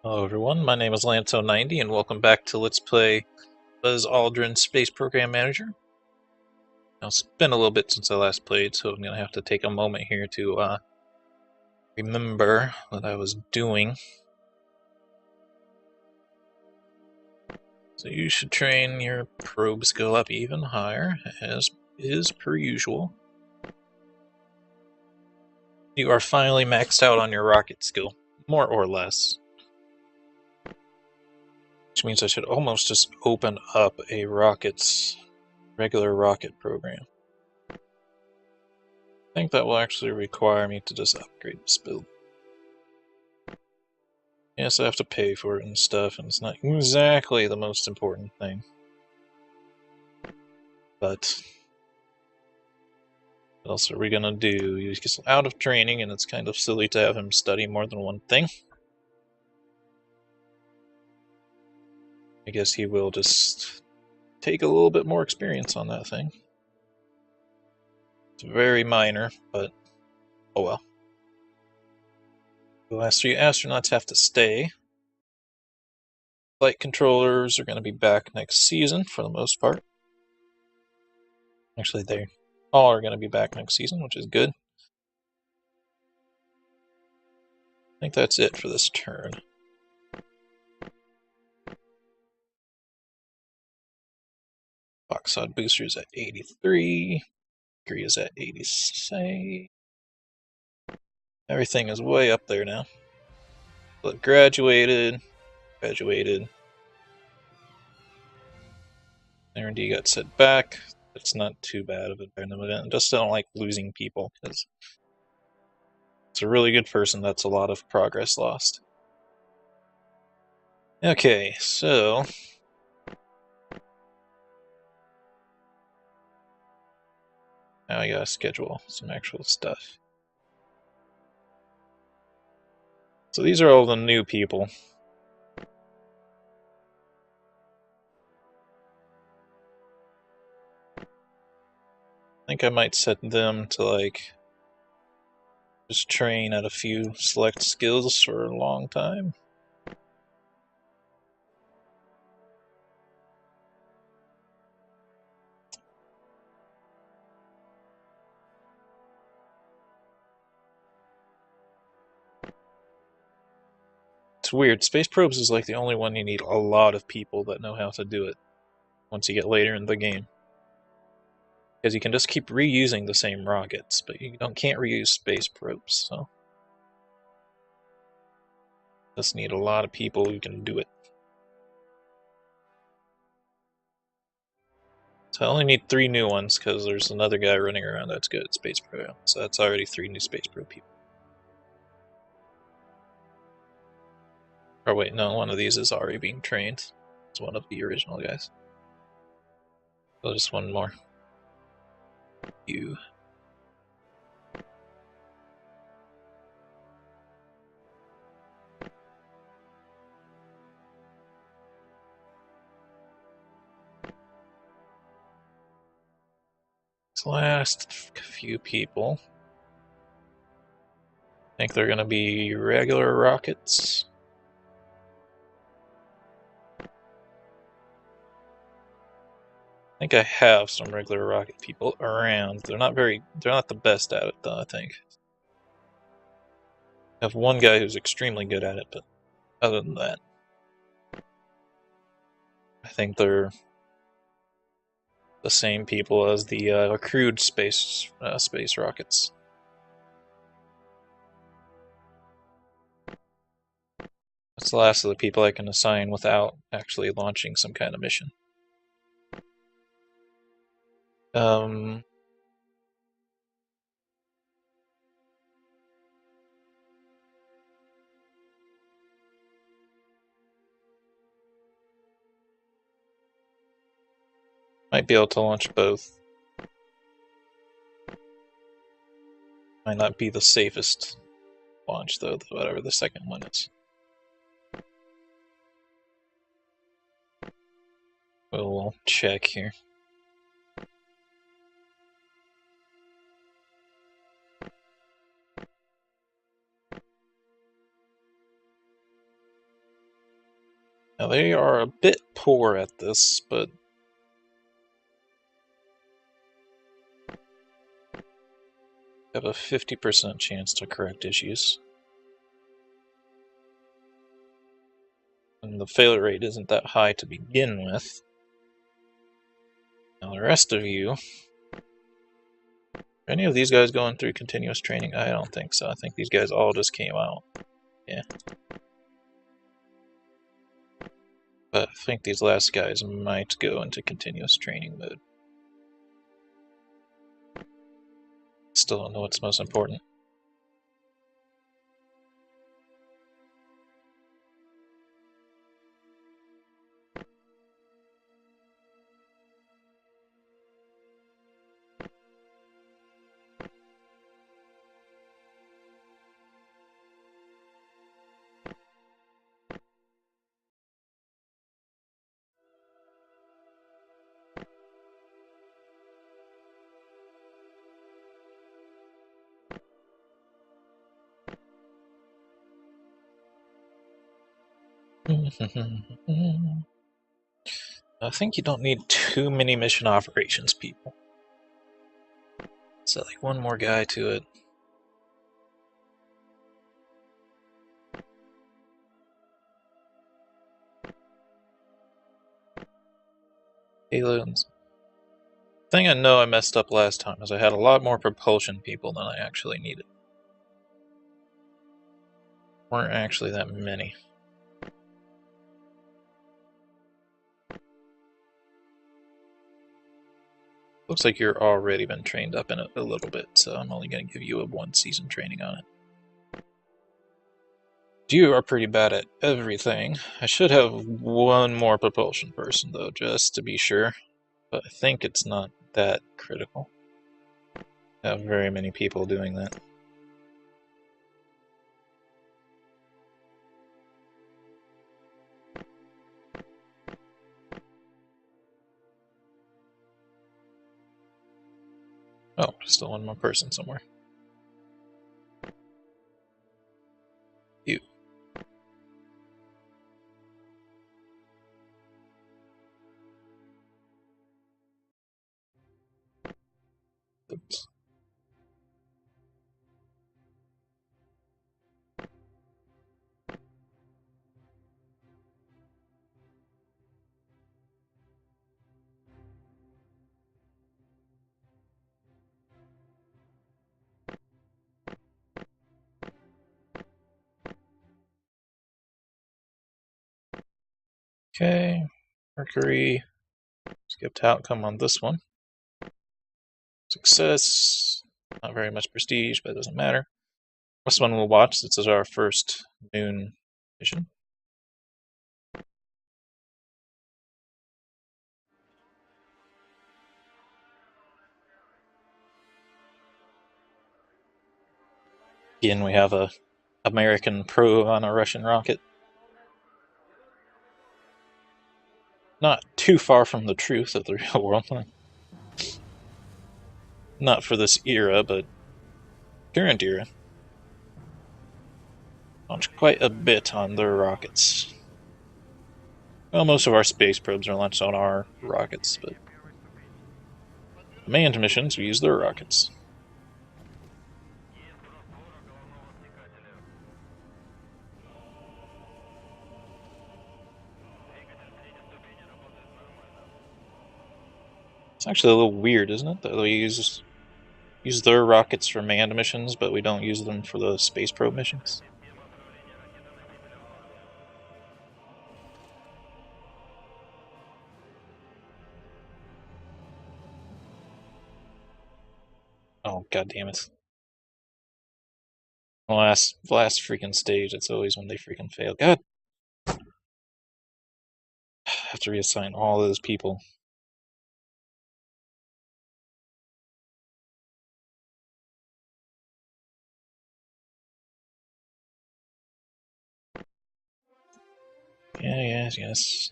Hello everyone, my name is Lanto90 and welcome back to Let's Play Buzz Aldrin Space Program Manager. Now it's been a little bit since I last played, so I'm going to have to take a moment here to remember what I was doing. So you should train your probe skill up even higher, as is per usual. You are finally maxed out on your rocket skill, more or less. Which means I should almost just open up a regular rocket program. I think that will actually require me to just upgrade this build. Yes, I have to pay for it and stuff, and it's not exactly the most important thing. But what else are we gonna do? He gets out of training, and it's kind of silly to have him study more than one thing. I guess he will just take a little bit more experience on that thing. It's very minor, but oh well. The last 3 astronauts have to stay. Flight controllers are going to be back next season for the most part. Actually, they all are going to be back next season, which is good. I think that's it for this turn. Oxide booster is at 83. Degree is at 86. Everything is way up there now. But graduated. R&D got set back. It's not too bad of an event. Just don't like losing people, because it's a really good person. That's a lot of progress lost. Okay, so now I gotta schedule some actual stuff. So these are all the new people. I think I might set them to, like, just train at a few select skills for a long time. It's weird. Space probes is like the only one you need a lot of people that know how to do it once you get later in the game. Because you can just keep reusing the same rockets, but you can't reuse space probes, so just need a lot of people who can do it. So I only need 3 new ones, because there's another guy running around that's good at space probe, so that's already 3 new space probe people. Or wait, no, one of these is already being trained. It's one of the original guys. So just one more. You. This last few people, I think they're going to be regular rockets. I think I have some regular rocket people around. They're not the best at it though, I think. I have one guy who's extremely good at it, but other than that, I think they're the same people as the crewed space rockets. That's the last of the people I can assign without actually launching some kind of mission. Might be able to launch both. Might not be the safest launch though, whatever the second one is. We'll check here. Now they are a bit poor at this, but have a 50% chance to correct issues. And the failure rate isn't that high to begin with. Now the rest of you, are any of these guys going through continuous training? I don't think so. I think these guys all just came out. Yeah. But I think these last guys might go into continuous training mode. Still don't know what's most important. I think you don't need too many mission operations people. So like one more guy to it. Payloads. Thing I know I messed up last time is I had a lot more propulsion people than I actually needed. Weren't actually that many. Looks like you're already been trained up in it a little bit, so I'm only going to give you a 1-season training on it. You are pretty bad at everything. I should have one more propulsion person, though, just to be sure. But I think it's not that critical. I have very many people doing that. Oh, still one more person somewhere. You. Oops. Okay, Mercury. Skipped outcome on this one. Success. Not very much prestige, but it doesn't matter. This one we'll watch. This is our first moon mission. Again, we have a American probe on a Russian rocket. Not too far from the truth of the real world. Not for this era, but current era. Launched quite a bit on their rockets. Well, most of our space probes are launched on our rockets, but manned missions, we use their rockets. It's actually a little weird, isn't it? That we use their rockets for manned missions, but we don't use them for the space probe missions. Oh, god damn it. Last freaking stage, it's always when they freaking fail. God! I have to reassign all those people. Yeah, yes.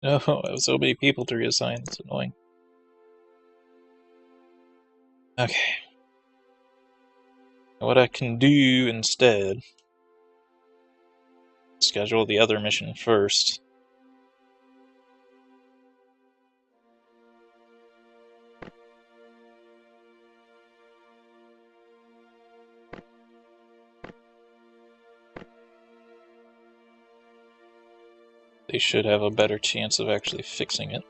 No, I have so many people to reassign, it's annoying. Okay. What I can do instead schedule the other mission first. They should have a better chance of actually fixing it.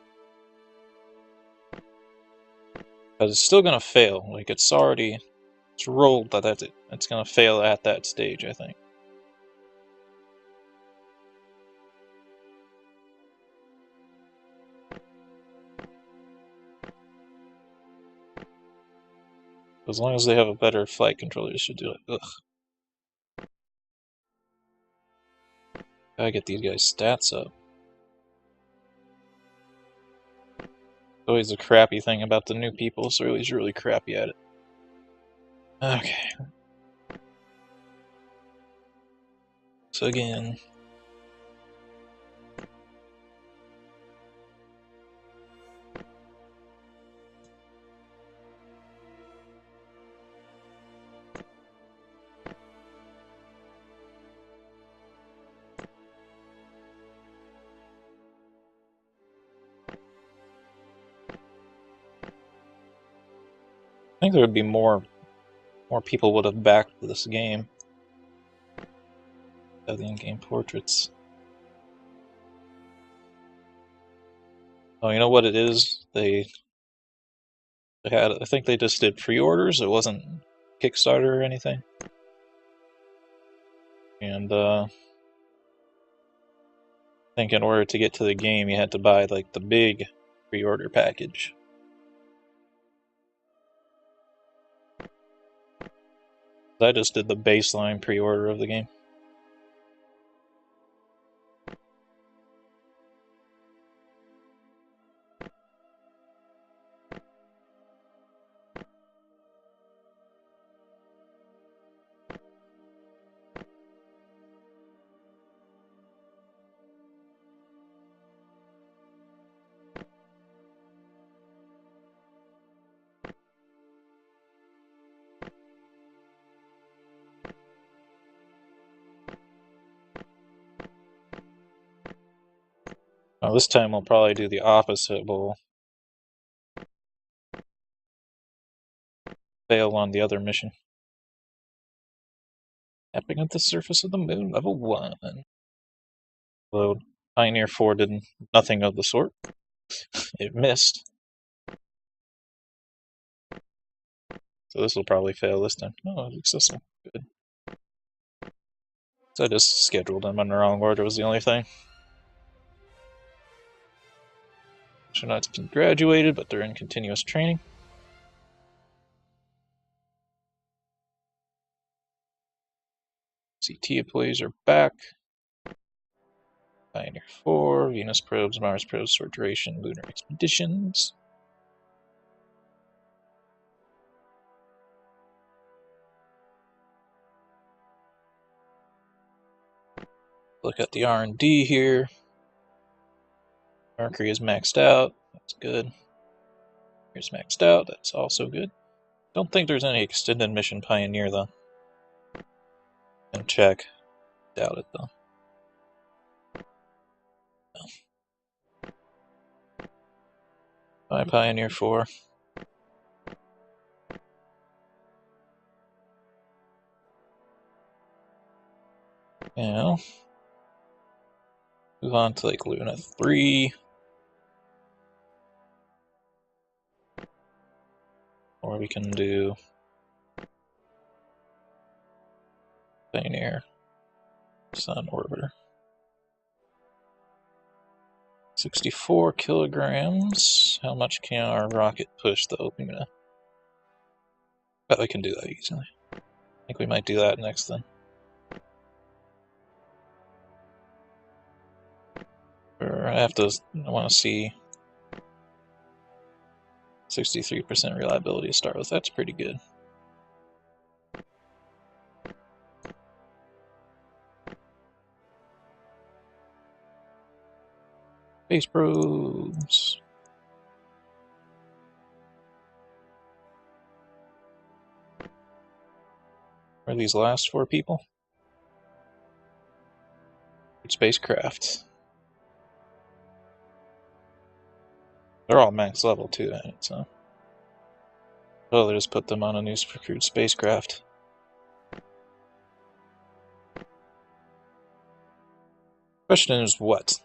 But it's still gonna fail. Like, it's rolled that it's gonna fail at that stage, I think. As long as they have a better flight controller, they should do it. Ugh. Gotta get these guys' stats up. Always a crappy thing about the new people, so he's really crappy at it. Okay. So again. I think there would be more people would have backed this game. The in-game portraits. Oh, you know what it is? They had, I think they just did pre-orders. It wasn't Kickstarter or anything. And I think in order to get to the game, you had to buy like the big pre-order package. I just did the baseline pre-order of the game. Now this time we'll probably do the opposite. We'll fail on the other mission. Tapping at the surface of the moon, level 1. Load. Pioneer 4 did nothing of the sort. It missed. So this will probably fail this time. Oh, it's successful. Good. So I just scheduled them in the wrong order was the only thing. Astronauts can graduated, but they're in continuous training. CT employees are back. Pioneer 4, Venus probes, Mars probes, short duration, lunar expeditions. Look at the R&D here. Mercury is maxed out. That's good. Here's maxed out. That's also good. Don't think there's any extended mission Pioneer though. And check. Doubt it though. No. Bye Pioneer 4. Now, move on to like Luna 3. Or we can do Pioneer Sun Orbiter. 64 kilograms. How much can our rocket push though? Bet we can do that easily. I think we might do that next then. I want to see 63% reliability to start with. That's pretty good. Space probes. Are these last 4 people? spacecraft. They're all max level too, right? So, oh, they just put them on a new crewed spacecraft. Question is what?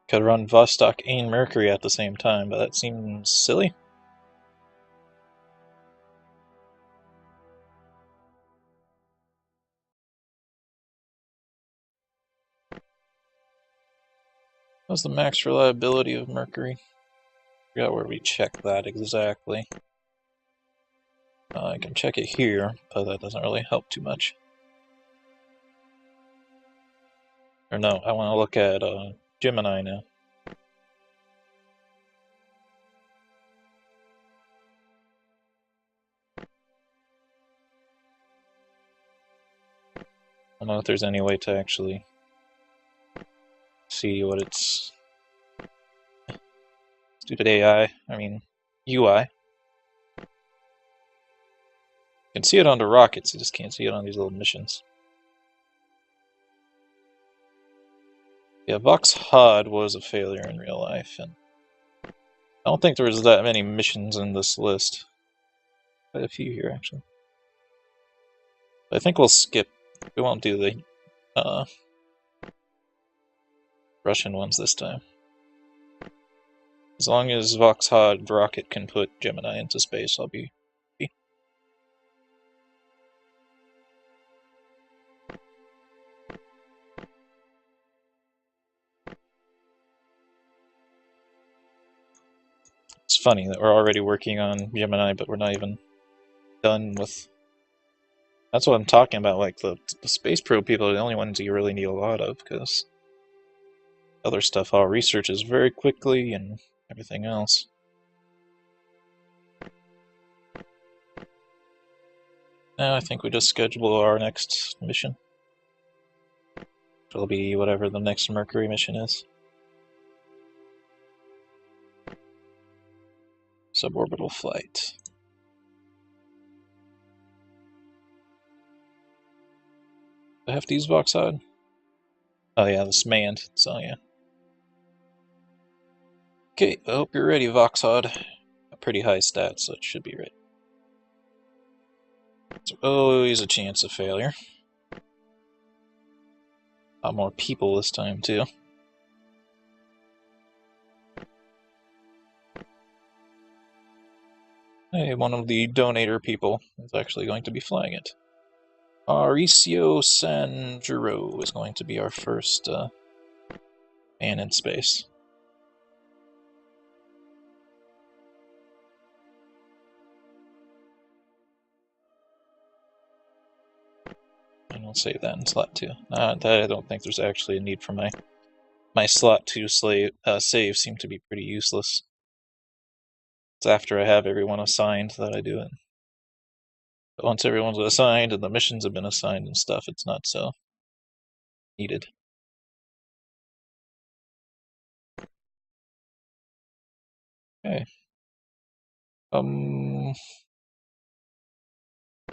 Could run Vostok and Mercury at the same time, but that seems silly. What's the max reliability of Mercury? I forgot where we check that exactly. I can check it here, but that doesn't really help too much. Or no, I want to look at Gemini now. I don't know if there's any way to actually see what it's... Stupid AI, I mean UI. You can see it on the rockets, you just can't see it on these little missions. Yeah, Vox HUD was a failure in real life, and I don't think there was that many missions in this list. Quite a few here, actually. But I think we'll skip. We won't do the Russian ones this time. As long as Vox HUD rocket can put Gemini into space, I'll be happy. It's funny that we're already working on Gemini, but we're not even done with... That's what I'm talking about, like the space probe people are the only ones you really need a lot of, because other stuff all researches very quickly and everything else. Now I think we just schedule our next mission. It'll be whatever the next Mercury mission is. Suborbital flight. Do I have to use Vox HUD? Oh yeah, this manned, so yeah. Okay, I hope you're ready, Vox HUD. A pretty high stat, so it should be ready. There's always a chance of failure. A lot more people this time, too. Hey, one of the donator people is actually going to be flying it. Mauricio Sanjuro is going to be our first man in space. And we'll save that in slot 2. I don't think there's actually a need for my slot 2 save seem to be pretty useless. It's after I have everyone assigned that I do it. But once everyone's assigned and the missions have been assigned and stuff, it's not so needed. Okay. I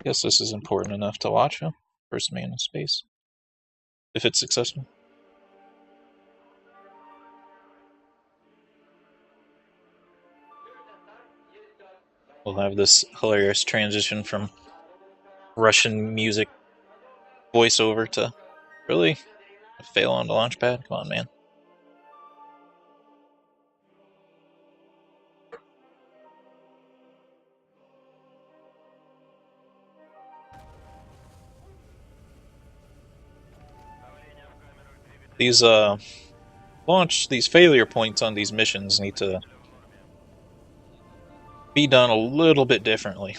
guess this is important enough to watch, huh? First man in space. If it's successful. We'll have this hilarious transition from Russian music voiceover to... Really? Fail on the launch pad? Come on, man. These these failure points on these missions need to be done a little bit differently.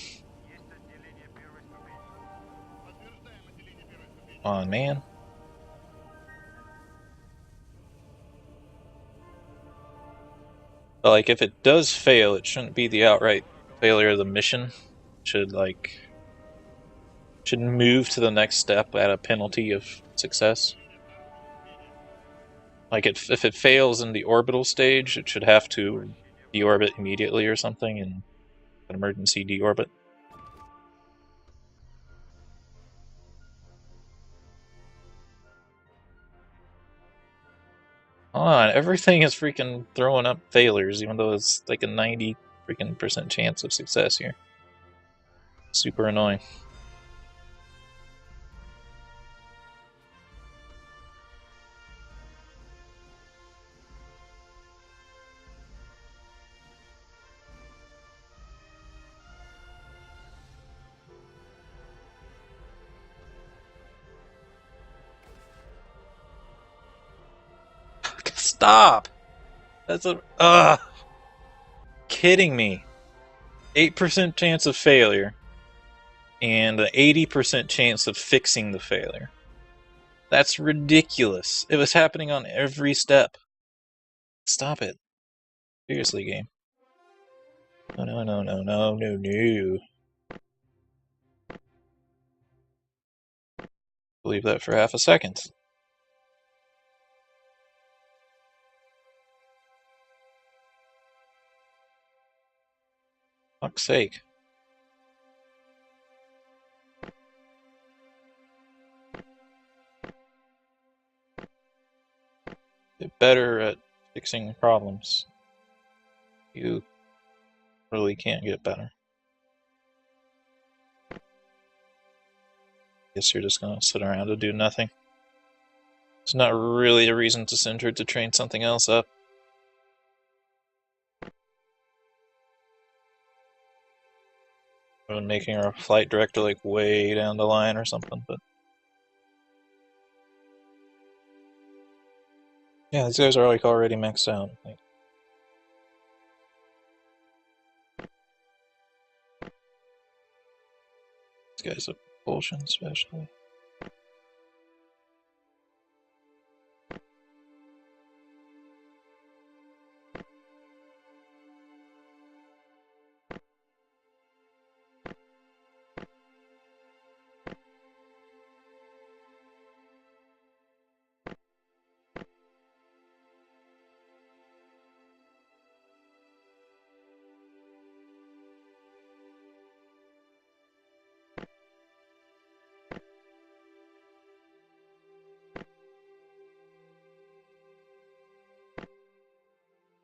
Come on, man. But, like, if it does fail, it shouldn't be the outright failure of the mission. It should move to the next step at a penalty of success. Like, if it fails in the orbital stage, it should have to deorbit immediately or something, and An emergency deorbit. Hold on, everything is freaking throwing up failures, even though it's like a 90 freaking % chance of success here. Super annoying. Stop! That's a kidding me. 8% chance of failure and an 80% chance of fixing the failure. That's ridiculous. It was happening on every step. Stop it. Seriously, game. No. Believe that for half a second. Fuck's sake. Get better at fixing problems. You really can't get better. Guess you're just gonna sit around and do nothing. There's not really a reason to send her to train something else up. Or making her a flight director like way down the line or something, but yeah, these guys are like already maxed out. Like, these guys are propulsion especially.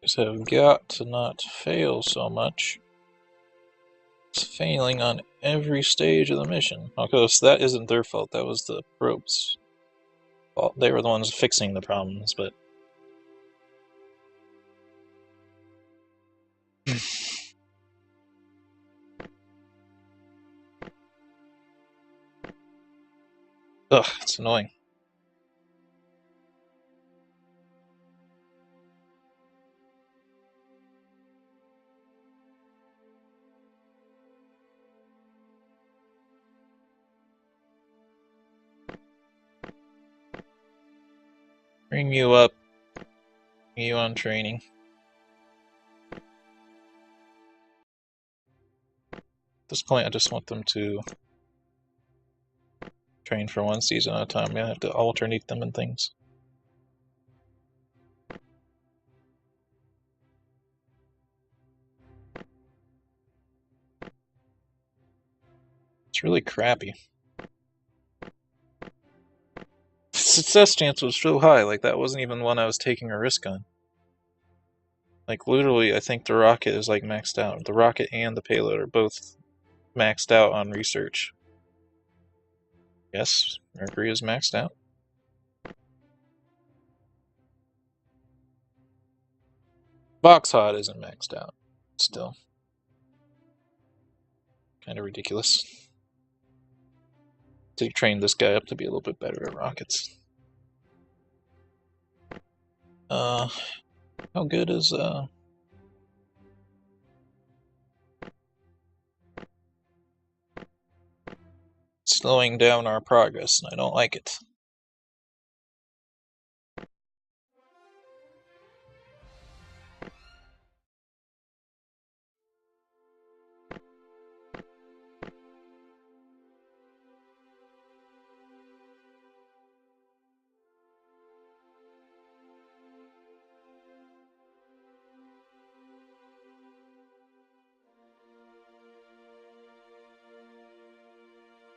So have got to not fail so much. It's failing on every stage of the mission. Of course, that isn't their fault. That was the probe's fault. They were the ones fixing the problems, but ugh, it's annoying. Bring you up. Bring you on training. At this point, I just want them to train for one season at a time. I'm gonna have to alternate them and things. It's really crappy. Success chance was so high, like that wasn't even one I was taking a risk on. Like literally, I think the rocket is like maxed out. The rocket and the payload are both maxed out on research. Yes, Mercury is maxed out. Boxhot isn't maxed out. Still. Kind of ridiculous. To train this guy up to be a little bit better at rockets. How good is, slowing down our progress, and I don't like it.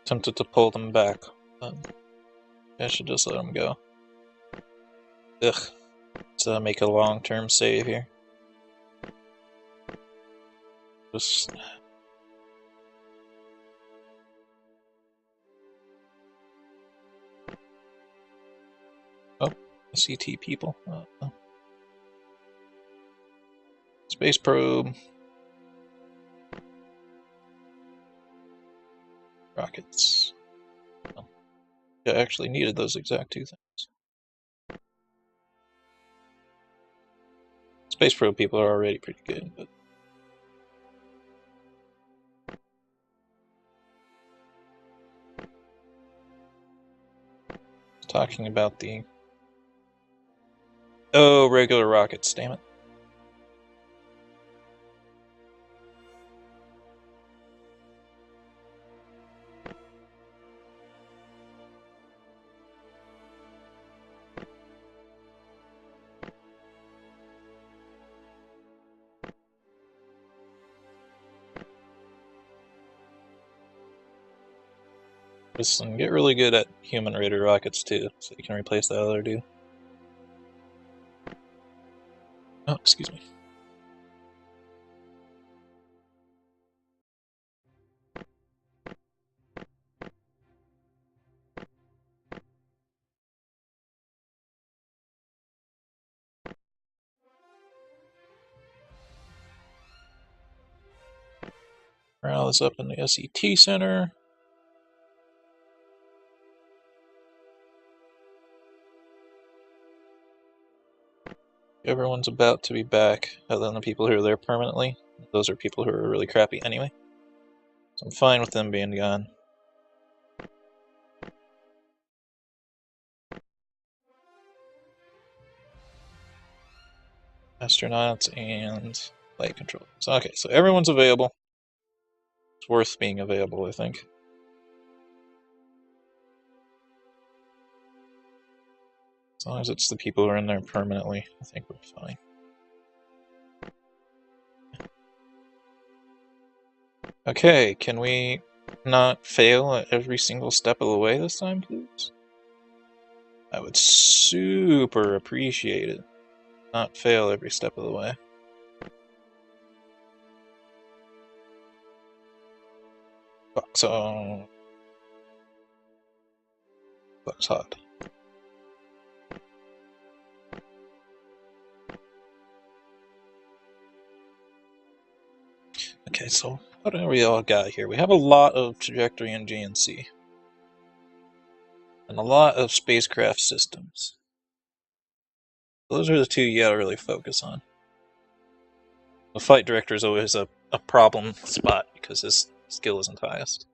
Tempted to pull them back, but I should just let them go. Ugh. Let's make a long-term save here. Just... Oh, CT people. Space probe. Rockets. Oh. I actually needed those exact two things. Space probe people are already pretty good, but... Talking about the... Oh, regular rockets, damn it. Listen, get really good at human-rated rockets too, so you can replace that other dude. Oh, excuse me. Morale is up in the SET Center. Everyone's about to be back, other than the people who are there permanently. Those are people who are really crappy anyway. So I'm fine with them being gone. Astronauts and flight controllers. Okay, so everyone's available. It's worth being available, I think. As long as it's the people who are in there permanently, I think we're fine. Okay, can we not fail at every single step of the way this time, please? I would super appreciate it. Not fail every step of the way. Buck's on. Buck's hot. Okay, so what do we all got here? We have a lot of trajectory and GNC. And a lot of spacecraft systems. Those are the two you gotta really focus on. The flight director is always a problem spot because his skill isn't highest.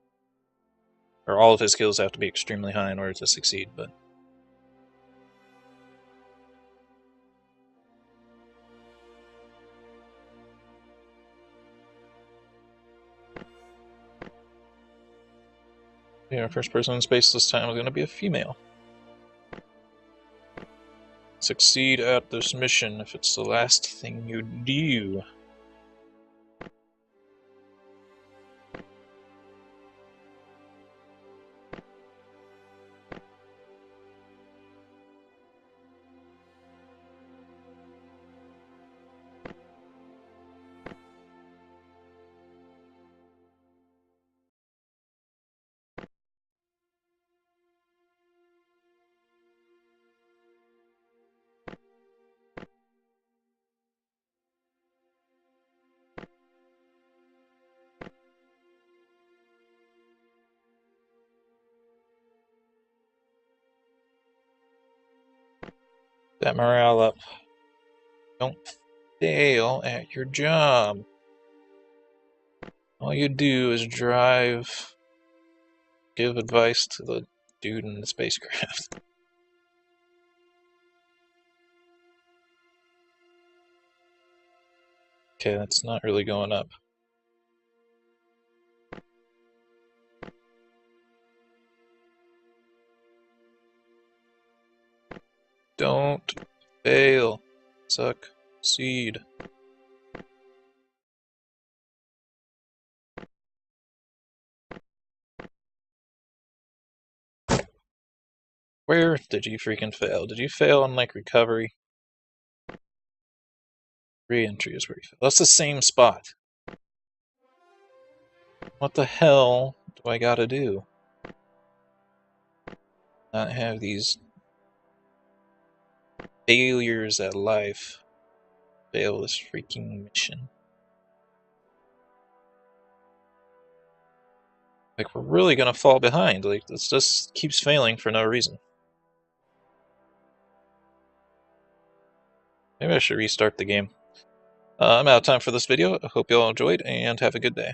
Or all of his skills have to be extremely high in order to succeed, but... Yeah, first person in space this time is going to be a female. Succeed at this mission if it's the last thing you do. That morale up. Don't fail at your job. All you do is drive, give advice to the dude in the spacecraft. Okay, that's not really going up. Don't fail. Succeed. Where did you freaking fail? Did you fail on, like, recovery? Re-entry is where you fail. That's the same spot. What the hell do I gotta do? Not have these failures at life. Fail this freaking mission. Like, we're really gonna fall behind. Like, this just keeps failing for no reason. Maybe I should restart the game. I'm out of time for this video. I hope you all enjoyed, and have a good day.